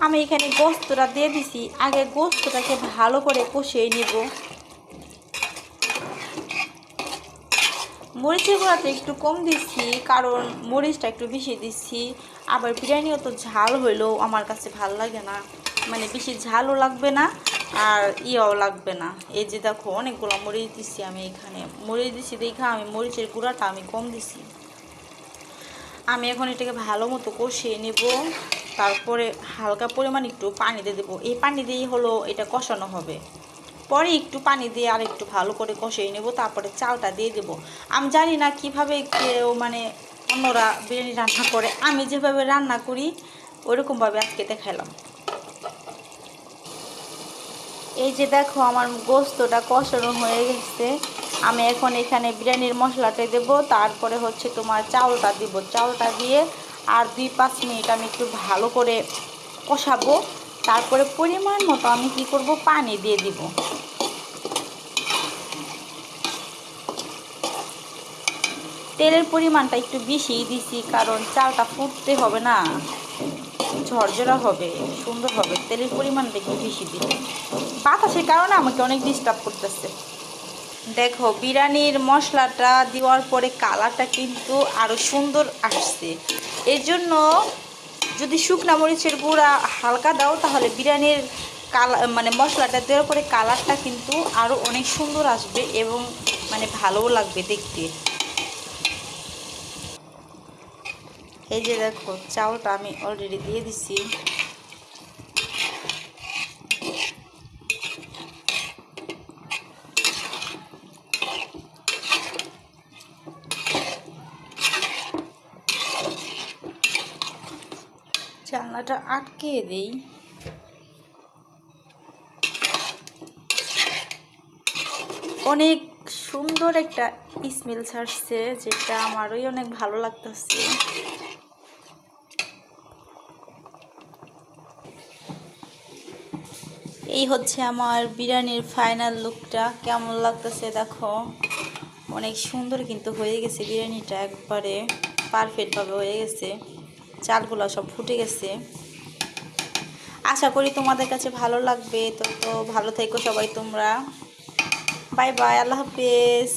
আমি এখানে গোস্তটা দিয়ে দিছি। আগে গোস্তটাকে ভালো করে কষিয়ে নিব। মরিচের গুঁড়াটা একটু কম দিচ্ছি, কারণ মরিচটা একটু বেশি দিচ্ছি। আবার বিরিয়ানিও তো ঝাল হইলেও আমার কাছে ভালো লাগে না, মানে বেশি ঝালও লাগবে না আর ইয়েও লাগবে না। এই যে দেখো অনেকগুলো মরিচ দিচ্ছি আমি এখানে। মরিচ দিচ্ছি দেখা আমি মরিচের গুঁড়াটা আমি কম দিছি। আমি এখন এটাকে ভালো মতো কষিয়ে নেব। তারপরে হালকা পরিমাণ একটু পানি দিয়ে দেবো। এই পানি দিয়েই হলো এটা কষানো হবে। পরে একটু পানি দিয়ে আর একটু ভালো করে কষিয়ে নেব, তারপরে চালটা দিয়ে দেবো। আমি জানি না কিভাবে কেউ মানে অন্যরা বিরিয়ানি রান্না করে, আমি যেভাবে রান্না করি ওইরকমভাবে আজকে দেখালাম। এই যে দেখো আমার গোস্তটা কষানো হয়ে গেছে। আমি এখন এখানে বিরিয়ানির মশলাটা দেব, তারপরে হচ্ছে তোমার চাউলটা দিব। চাউলটা দিয়ে আর 2-5 মিনিট আমি একটু ভালো করে কষাবো। তারপরে পরিমাণ মতো আমি কি করব, পানি দিয়ে দিব। তেলের পরিমাণটা একটু বেশিই দিছি, কারণ চালটা ফুটতে হবে না, ঝরঝরা হবে, সুন্দর হবে। তেলের পরিমাণটা একটু বেশি দিই। বাতাসের কারণে আমাকে অনেক ডিস্টার্ব করতেছে। দেখো বিরিয়ানির মশলাটা দেওয়ার পরে কালারটা কিন্তু আরও সুন্দর আসছে। এর জন্য যদি শুকনা মরিচের গুঁড়া হালকা দাও তাহলে বিরিয়ানির কালার মানে মশলাটা দেওয়ার পরে কালারটা কিন্তু আরও অনেক সুন্দর আসবে এবং মানে ভালোও লাগবে দেখতে। এই যে দেখো চাউলটা আমি অলরেডি দিয়ে দিছি। জানলাটা আটকে দিই। অনেক সুন্দর একটা স্মেল ছাড়ছে, যেটা আমারই অনেক ভালো লাগতেছে। এই হচ্ছে আমার বিরিয়ানির ফাইনাল লুকটা। কেমন লাগতেছে দেখো, অনেক সুন্দর কিন্তু হয়ে গেছে বিরিয়ানিটা, একবারে পারফেক্টভাবে হয়ে গেছে। চালগুলো সব ফুটে গেছে। আশা করি তোমাদের কাছে ভালো লাগবে। তো ভালো থেকো সবাই তোমরা। বাই বাই, আল্লাহ হাফেজ।